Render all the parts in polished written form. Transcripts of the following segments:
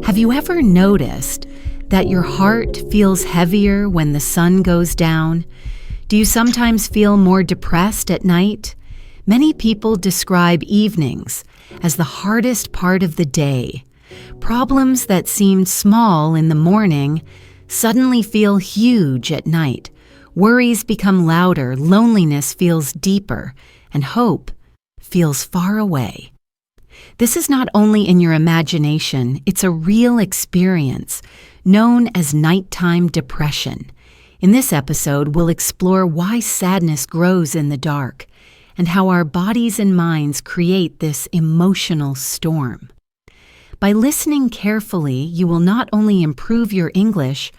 Have you ever noticed that your heart feels heavier when the sun goes down? Do you sometimes feel more depressed at night? Many people describe evenings as the hardest part of the day. Problems that seemed small in the morning suddenly feel huge at night. Worries become louder, loneliness feels deeper, and hope feels far away. This is not only in your imagination, it's a real experience known as nighttime depression. In this episode, we'll explore why sadness grows in the dark and how our bodies and minds create this emotional storm. By listening carefully, you will not only improve your English,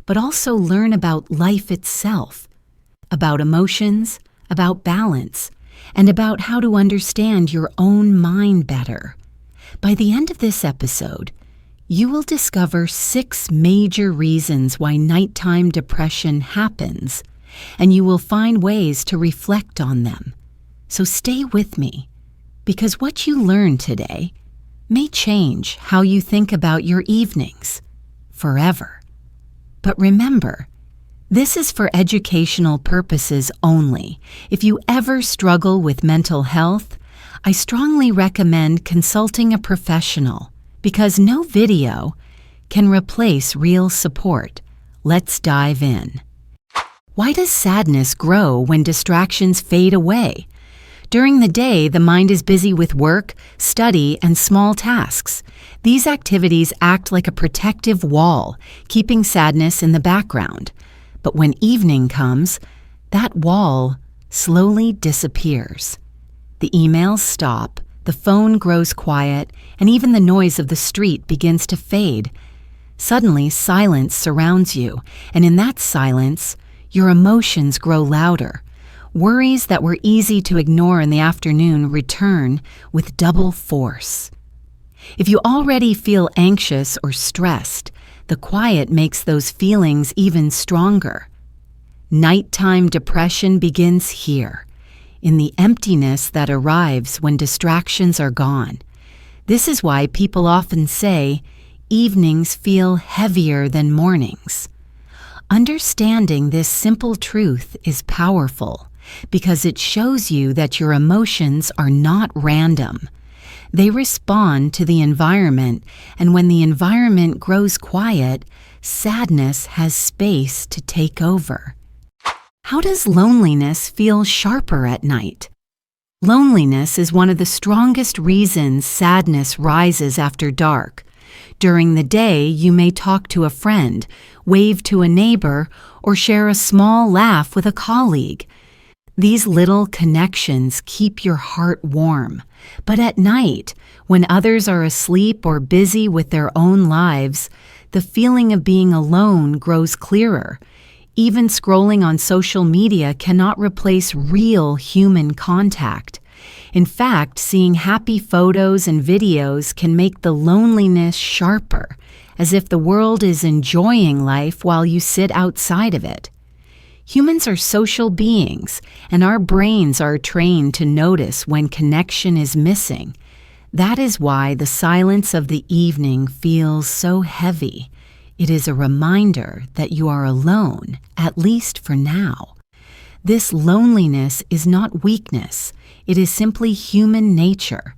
but also learn about life itself, about emotions, about balance, and about how to understand your own mind better. By the end of this episode, you will discover 6 major reasons why nighttime depression happens, and you will find ways to reflect on them. So stay with me, because what you learn today may change how you think about your evenings forever. But remember, this is for educational purposes only. If you ever struggle with mental health, I strongly recommend consulting a professional because no video can replace real support. Let's dive in. Why does sadness grow when distractions fade away? During the day, the mind is busy with work, study, and small tasks. These activities act like a protective wall, keeping sadness in the background. But when evening comes, that wall slowly disappears. The emails stop, the phone grows quiet, and even the noise of the street begins to fade. Suddenly, silence surrounds you, and in that silence, your emotions grow louder. Worries that were easy to ignore in the afternoon return with double force. If you already feel anxious or stressed, the quiet makes those feelings even stronger. Nighttime depression begins here, in the emptiness that arrives when distractions are gone. This is why people often say evenings feel heavier than mornings. Understanding this simple truth is powerful because it shows you that your emotions are not random. They respond to the environment, and when the environment grows quiet, sadness has space to take over. How does loneliness feel sharper at night? Loneliness is one of the strongest reasons sadness rises after dark. During the day, you may talk to a friend, wave to a neighbor, or share a small laugh with a colleague. These little connections keep your heart warm. But at night, when others are asleep or busy with their own lives, the feeling of being alone grows clearer. Even scrolling on social media cannot replace real human contact. In fact, seeing happy photos and videos can make the loneliness sharper, as if the world is enjoying life while you sit outside of it. Humans are social beings, and our brains are trained to notice when connection is missing. That is why the silence of the evening feels so heavy. It is a reminder that you are alone, at least for now. This loneliness is not weakness, it is simply human nature,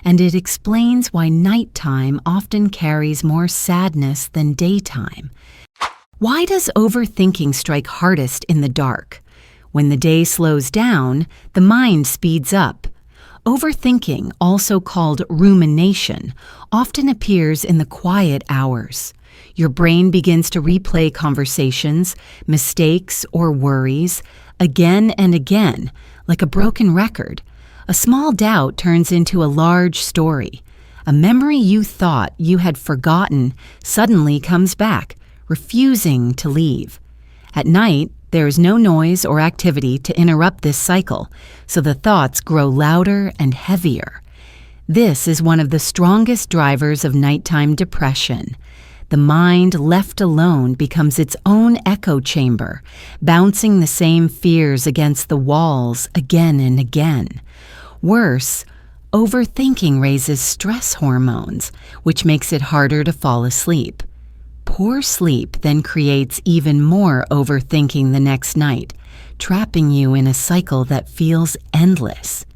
and it explains why nighttime often carries more sadness than daytime. Why does overthinking strike hardest in the dark? When the day slows down, the mind speeds up. Overthinking, also called rumination, often appears in the quiet hours. Your brain begins to replay conversations, mistakes, or worries again and again, like a broken record. A small doubt turns into a large story. A memory you thought you had forgotten suddenly comes back, refusing to leave. At night, there is no noise or activity to interrupt this cycle, so the thoughts grow louder and heavier. This is one of the strongest drivers of nighttime depression. The mind left alone becomes its own echo chamber, bouncing the same fears against the walls again and again. Worse, Overthinking raises stress hormones, which makes it harder to fall asleep. Poor sleep then creates even more overthinking the next night, trapping you in a cycle that feels endless.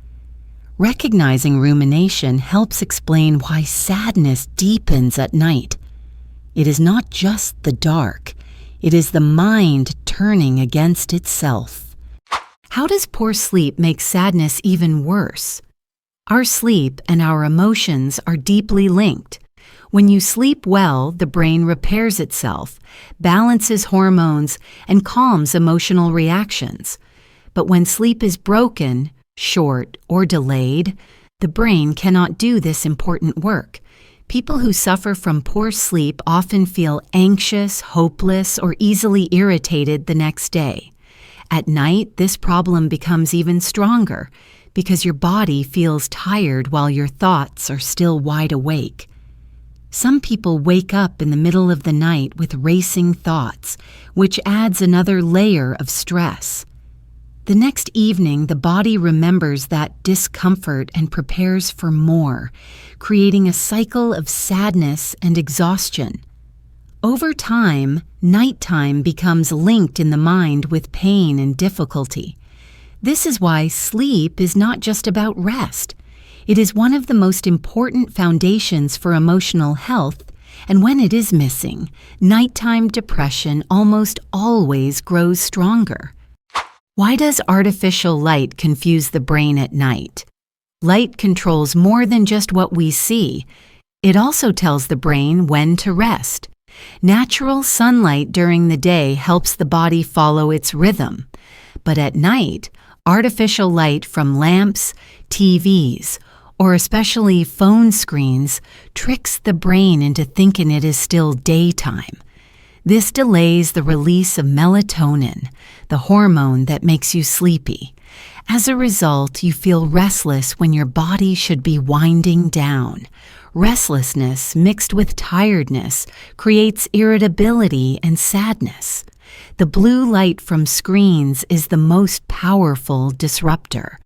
Recognizing rumination helps explain why sadness deepens at night. It is not just the dark, it is the mind turning against itself. How does poor sleep make sadness even worse? Our sleep and our emotions are deeply linked. When you sleep well, the brain repairs itself, balances hormones, and calms emotional reactions. But when sleep is broken, short, or delayed, the brain cannot do this important work. People who suffer from poor sleep often feel anxious, hopeless, or easily irritated the next day. At night, this problem becomes even stronger because your body feels tired while your thoughts are still wide awake. Some people wake up in the middle of the night with racing thoughts, which adds another layer of stress. The next evening, the body remembers that discomfort and prepares for more, creating a cycle of sadness and exhaustion. Over time, nighttime becomes linked in the mind with pain and difficulty. This is why sleep is not just about rest. It is one of the most important foundations for emotional health, and when it is missing, nighttime depression almost always grows stronger. Why does artificial light confuse the brain at night? Light controls more than just what we see. It also tells the brain when to rest. Natural sunlight during the day helps the body follow its rhythm. But at night, artificial light from lamps, TVs, or especially phone screens tricks the brain into thinking it is still daytime. This delays the release of melatonin, the hormone that makes you sleepy. As a result, you feel restless when your body should be winding down. Restlessness mixed with tiredness creates irritability and sadness. The blue light from screens is the most powerful disruptor.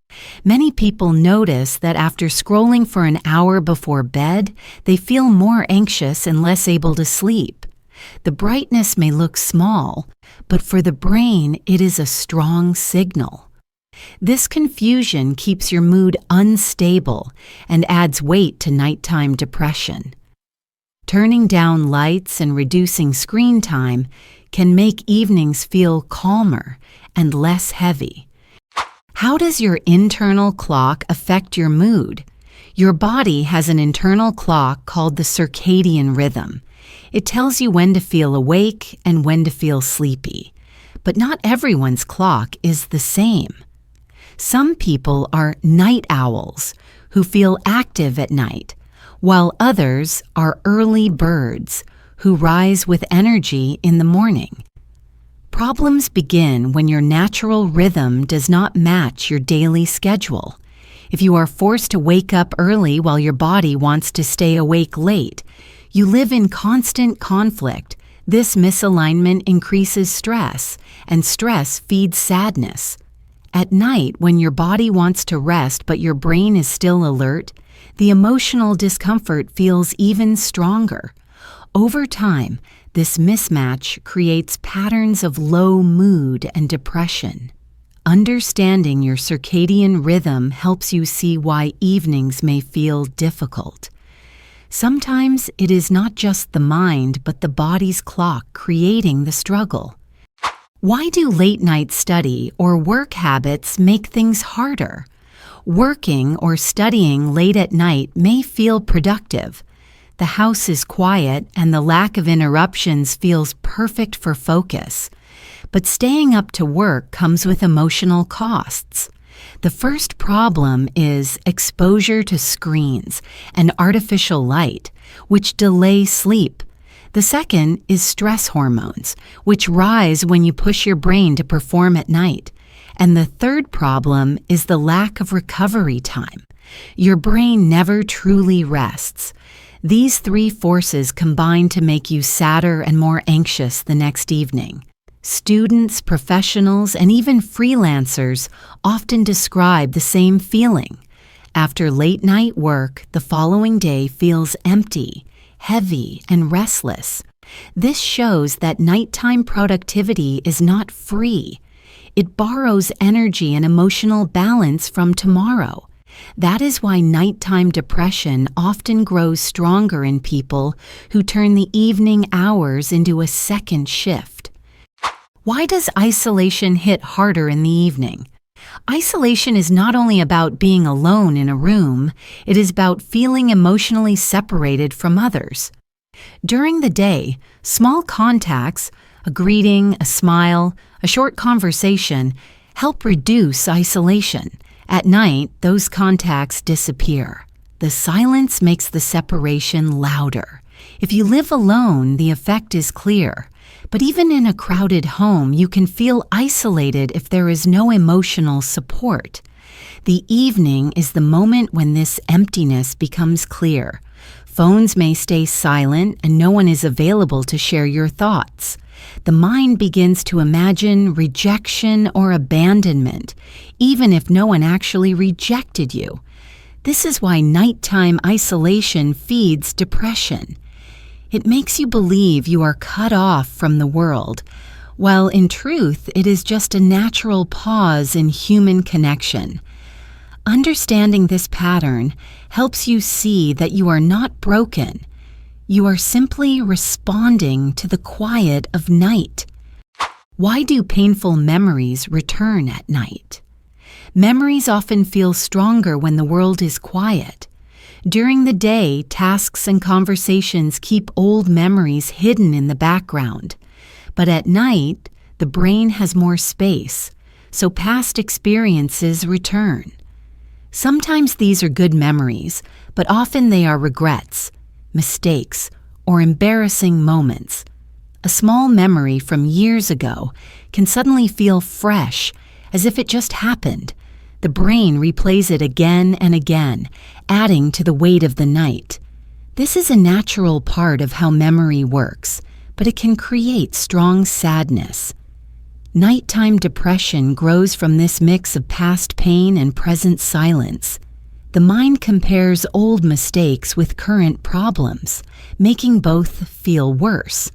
Many people notice that after scrolling for an hour before bed, they feel more anxious and less able to sleep. The brightness may look small, but for the brain, it is a strong signal. This confusion keeps your mood unstable and adds weight to nighttime depression. Turning down lights and reducing screen time can make evenings feel calmer and less heavy. How does your internal clock affect your mood? Your body has an internal clock called the circadian rhythm. It tells you when to feel awake and when to feel sleepy. But not everyone's clock is the same. Some people are night owls who feel active at night, while others are early birds who rise with energy in the morning. Problems begin when your natural rhythm does not match your daily schedule. If you are forced to wake up early while your body wants to stay awake late, you live in constant conflict. This misalignment increases stress, and stress feeds sadness. At night, when your body wants to rest but your brain is still alert, the emotional discomfort feels even stronger. Over time, this mismatch creates patterns of low mood and depression. Understanding your circadian rhythm helps you see why evenings may feel difficult. Sometimes it is not just the mind but the body's clock creating the struggle. Why do late-night study or work habits make things harder? Working or studying late at night may feel productive. The house is quiet and the lack of interruptions feels perfect for focus. But staying up to work comes with emotional costs. The first problem is exposure to screens and artificial light, which delay sleep. The second is stress hormones, which rise when you push your brain to perform at night. And the third problem is the lack of recovery time. Your brain never truly rests. These three forces combine to make you sadder and more anxious the next evening. Students, professionals, and even freelancers often describe the same feeling. After late night work, the following day feels empty, heavy, and restless. This shows that nighttime productivity is not free. It borrows energy and emotional balance from tomorrow. That is why nighttime depression often grows stronger in people who turn the evening hours into a second shift. Why does isolation hit harder in the evening? Isolation is not only about being alone in a room, it is about feeling emotionally separated from others. During the day, small contacts, a greeting, a smile, a short conversation, help reduce isolation. At night, those contacts disappear. The silence makes the separation louder. If you live alone, the effect is clear. But even in a crowded home, you can feel isolated if there is no emotional support. The evening is the moment when this emptiness becomes clear. Phones may stay silent and no one is available to share your thoughts. The mind begins to imagine rejection or abandonment, even if no one actually rejected you. This is why nighttime isolation feeds depression. It makes you believe you are cut off from the world, while in truth it is just a natural pause in human connection. Understanding this pattern helps you see that you are not broken. You are simply responding to the quiet of night. Why do painful memories return at night? Memories often feel stronger when the world is quiet. During the day, tasks and conversations keep old memories hidden in the background. But at night, the brain has more space, so past experiences return. Sometimes these are good memories, but often they are regrets, mistakes, or embarrassing moments. A small memory from years ago can suddenly feel fresh, as if it just happened. The brain replays it again and again, adding to the weight of the night. This is a natural part of how memory works, but it can create strong sadness. Nighttime depression grows from this mix of past pain and present silence. The mind compares old mistakes with current problems, making both feel worse.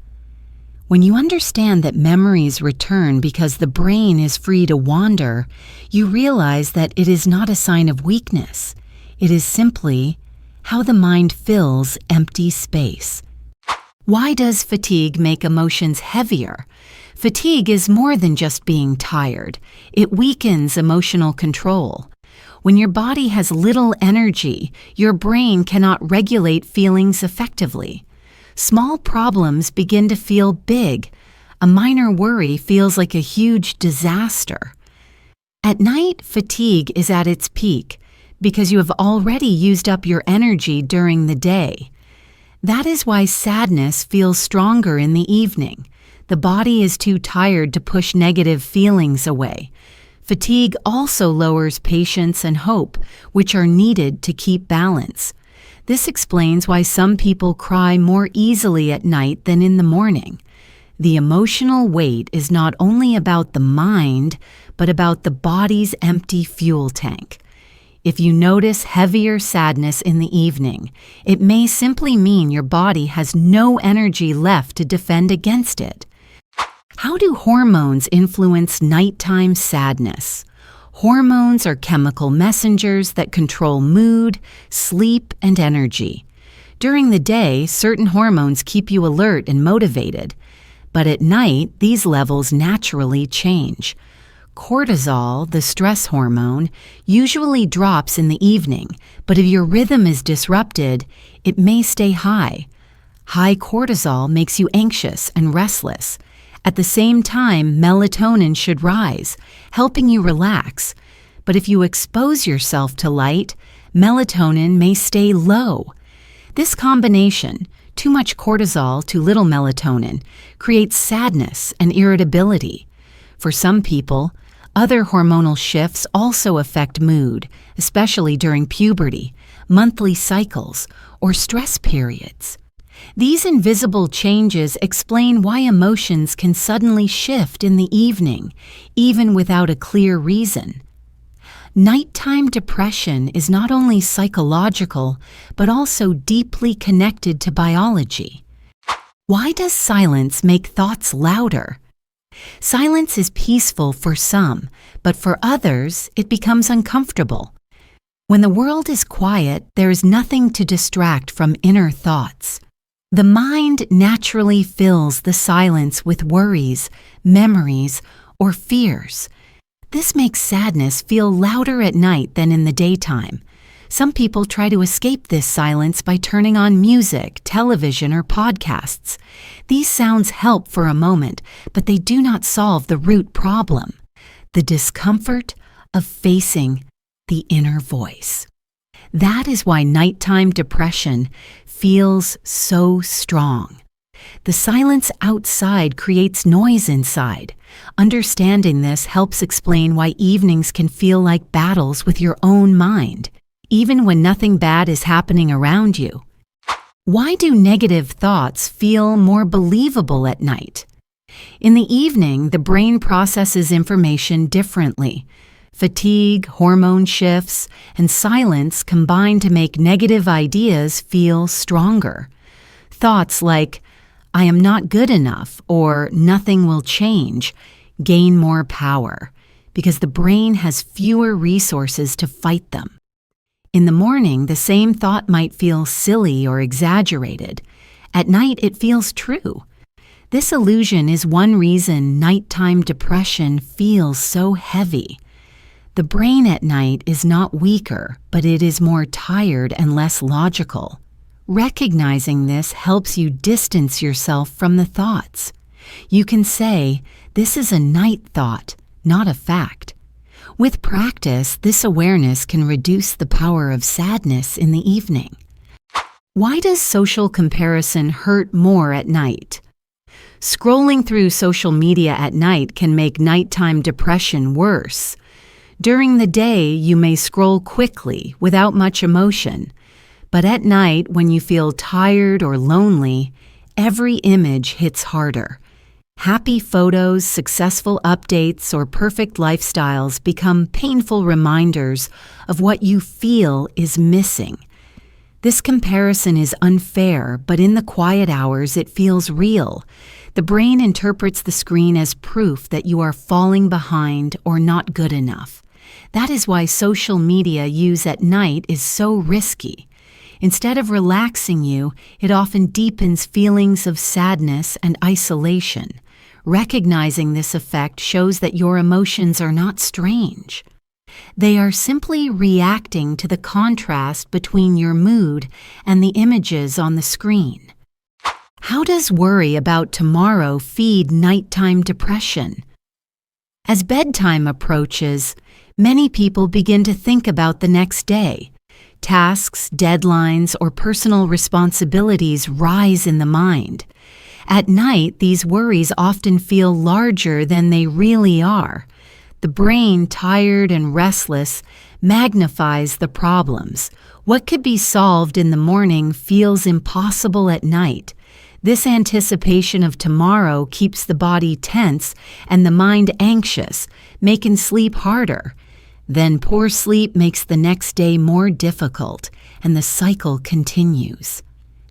When you understand that memories return because the brain is free to wander, you realize that it is not a sign of weakness. It is simply how the mind fills empty space. Why does fatigue make emotions heavier? Fatigue is more than just being tired. It weakens emotional control. When your body has little energy, your brain cannot regulate feelings effectively. Small problems begin to feel big. A minor worry feels like a huge disaster. At night, fatigue is at its peak because you have already used up your energy during the day. That is why sadness feels stronger in the evening. The body is too tired to push negative feelings away. Fatigue also lowers patience and hope, which are needed to keep balance. This explains why some people cry more easily at night than in the morning. The emotional weight is not only about the mind, but about the body's empty fuel tank. If you notice heavier sadness in the evening, it may simply mean your body has no energy left to defend against it. How do hormones influence nighttime sadness? Hormones are chemical messengers that control mood, sleep, and energy. During the day, certain hormones keep you alert and motivated, but at night, these levels naturally change. Cortisol, the stress hormone, usually drops in the evening, but if your rhythm is disrupted, it may stay high. High cortisol makes you anxious and restless. At the same time, melatonin should rise, helping you relax. But if you expose yourself to light, melatonin may stay low. This combination, too much cortisol, too little melatonin, creates sadness and irritability. For some people, other hormonal shifts also affect mood, especially during puberty, monthly cycles, or stress periods. These invisible changes explain why emotions can suddenly shift in the evening, even without a clear reason. Nighttime depression is not only psychological, but also deeply connected to biology. Why does silence make thoughts louder? Silence is peaceful for some, but for others, it becomes uncomfortable. When the world is quiet, there is nothing to distract from inner thoughts. The mind naturally fills the silence with worries, memories, or fears. This makes sadness feel louder at night than in the daytime. Some people try to escape this silence by turning on music, television, or podcasts. These sounds help for a moment, but they do not solve the root problem, the discomfort of facing the inner voice. That is why nighttime depression feels so strong. The silence outside creates noise inside. Understanding this helps explain why evenings can feel like battles with your own mind, even when nothing bad is happening around you. Why do negative thoughts feel more believable at night? In the evening, the brain processes information differently. Fatigue, hormone shifts, and silence combine to make negative ideas feel stronger. Thoughts like, "I am not good enough," or "nothing will change," gain more power because the brain has fewer resources to fight them. In the morning, the same thought might feel silly or exaggerated. At night, it feels true. This illusion is one reason nighttime depression feels so heavy. The brain at night is not weaker, but it is more tired and less logical. Recognizing this helps you distance yourself from the thoughts. You can say, "This is a night thought, not a fact." With practice, this awareness can reduce the power of sadness in the evening. Why does social comparison hurt more at night? Scrolling through social media at night can make nighttime depression worse. During the day, you may scroll quickly without much emotion. But at night, when you feel tired or lonely, every image hits harder. Happy photos, successful updates, or perfect lifestyles become painful reminders of what you feel is missing. This comparison is unfair, but in the quiet hours, it feels real. The brain interprets the screen as proof that you are falling behind or not good enough. That is why social media use at night is so risky. Instead of relaxing you, it often deepens feelings of sadness and isolation. Recognizing this effect shows that your emotions are not strange. They are simply reacting to the contrast between your mood and the images on the screen. How does worry about tomorrow feed nighttime depression? As bedtime approaches, many people begin to think about the next day. Tasks, deadlines, or personal responsibilities rise in the mind. At night, these worries often feel larger than they really are. The brain, tired and restless, magnifies the problems. What could be solved in the morning feels impossible at night. This anticipation of tomorrow keeps the body tense and the mind anxious, making sleep harder. Then poor sleep makes the next day more difficult, and the cycle continues.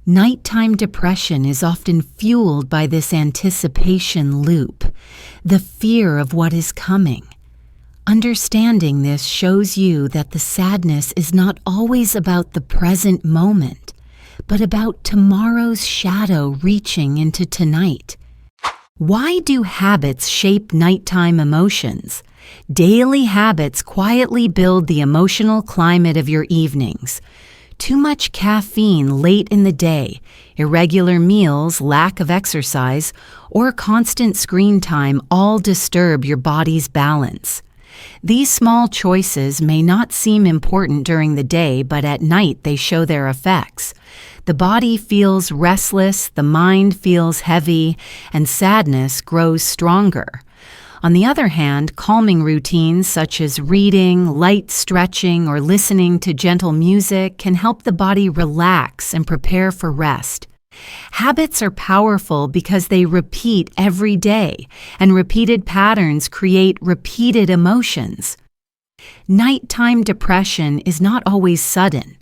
Nighttime depression is often fueled by this anticipation loop, the fear of what is coming. Understanding this shows you that the sadness is not always about the present moment, but about tomorrow's shadow reaching into tonight. Why do habits shape nighttime emotions? Daily habits quietly build the emotional climate of your evenings. Too much caffeine late in the day, irregular meals, lack of exercise, or constant screen time all disturb your body's balance. These small choices may not seem important during the day, but at night they show their effects. The body feels restless, the mind feels heavy, and sadness grows stronger. On the other hand, calming routines such as reading, light stretching, or listening to gentle music can help the body relax and prepare for rest. Habits are powerful because they repeat every day, and repeated patterns create repeated emotions. Nighttime depression is not always sudden.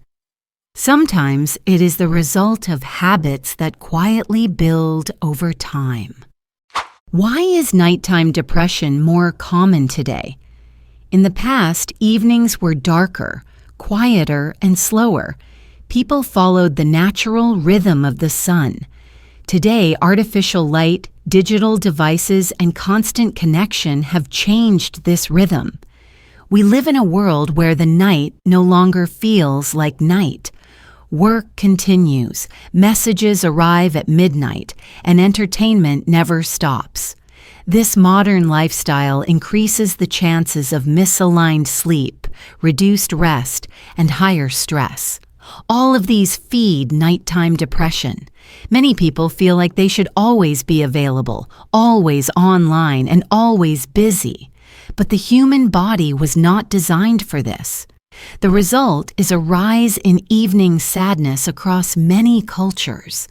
Sometimes it is the result of habits that quietly build over time. Why is nighttime depression more common today? In the past, evenings were darker, quieter, and slower. People followed the natural rhythm of the sun. Today, artificial light, digital devices, and constant connection have changed this rhythm. We live in a world where the night no longer feels like night. Work continues, messages arrive at midnight, and entertainment never stops. This modern lifestyle increases the chances of misaligned sleep, reduced rest, and higher stress. All of these feed nighttime depression. Many people feel like they should always be available, always online, and always busy. But the human body was not designed for this. The result is a rise in evening sadness across many cultures.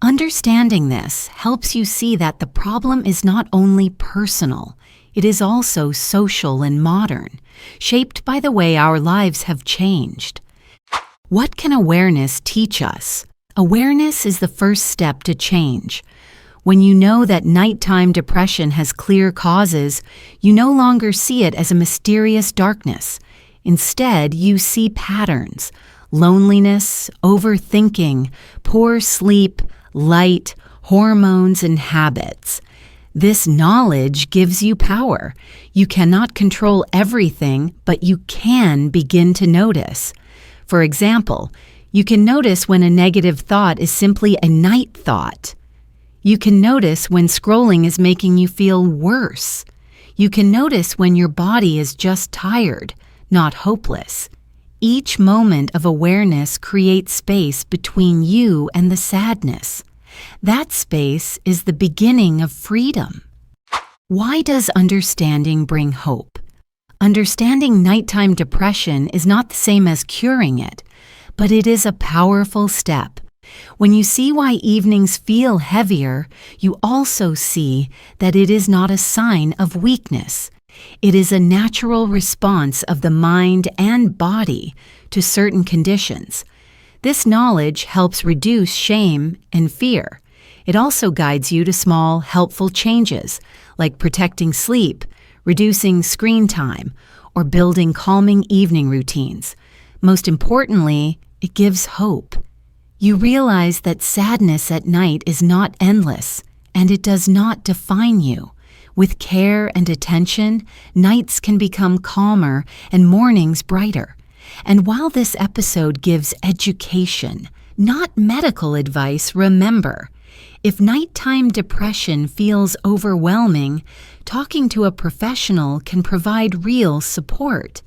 Understanding this helps you see that the problem is not only personal, it is also social and modern, shaped by the way our lives have changed. What can awareness teach us? Awareness is the first step to change. When you know that nighttime depression has clear causes, you no longer see it as a mysterious darkness. Instead, you see patterns: loneliness, overthinking, poor sleep, light, hormones, and habits. This knowledge gives you power. You cannot control everything, but you can begin to notice. For example, you can notice when a negative thought is simply a night thought. You can notice when scrolling is making you feel worse. You can notice when your body is just tired, not hopeless. Each moment of awareness creates space between you and the sadness. That space is the beginning of freedom. Why does understanding bring hope? Understanding nighttime depression is not the same as curing it, but it is a powerful step. When you see why evenings feel heavier, you also see that it is not a sign of weakness. It is a natural response of the mind and body to certain conditions. This knowledge helps reduce shame and fear. It also guides you to small, helpful changes, like protecting sleep, reducing screen time, or building calming evening routines. Most importantly, it gives hope. You realize that sadness at night is not endless, and it does not define you. With care and attention, nights can become calmer and mornings brighter. And while this episode gives education, not medical advice, remember, if nighttime depression feels overwhelming, talking to a professional can provide real support.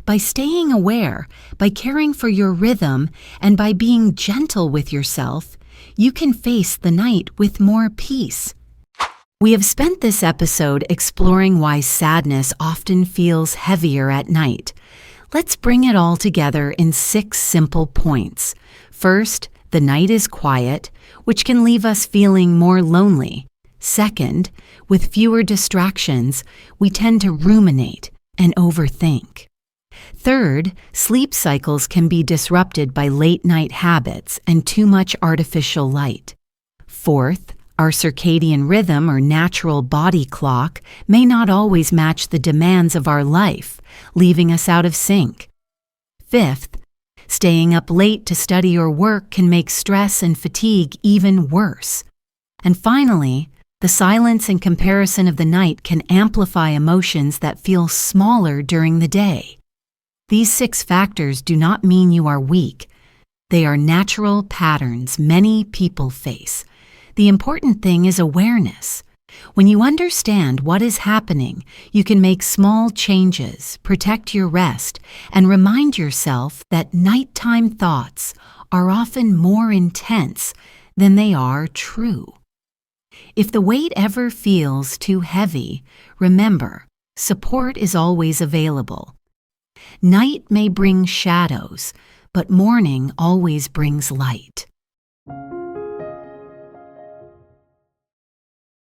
By staying aware, by caring for your rhythm, and by being gentle with yourself, you can face the night with more peace. We have spent this episode exploring why sadness often feels heavier at night. Let's bring it all together in 6 simple points. First, the night is quiet, which can leave us feeling more lonely. Second, with fewer distractions, we tend to ruminate and overthink. Third, sleep cycles can be disrupted by late-night habits and too much artificial light. Fourth, our circadian rhythm or natural body clock may not always match the demands of our life, leaving us out of sync. Fifth, staying up late to study or work can make stress and fatigue even worse. And finally, the silence and comparison of the night can amplify emotions that feel smaller during the day. These 6 factors do not mean you are weak. They are natural patterns many people face. The important thing is awareness. When you understand what is happening, you can make small changes, protect your rest, and remind yourself that nighttime thoughts are often more intense than they are true. If the weight ever feels too heavy, remember, support is always available. Night may bring shadows, but morning always brings light.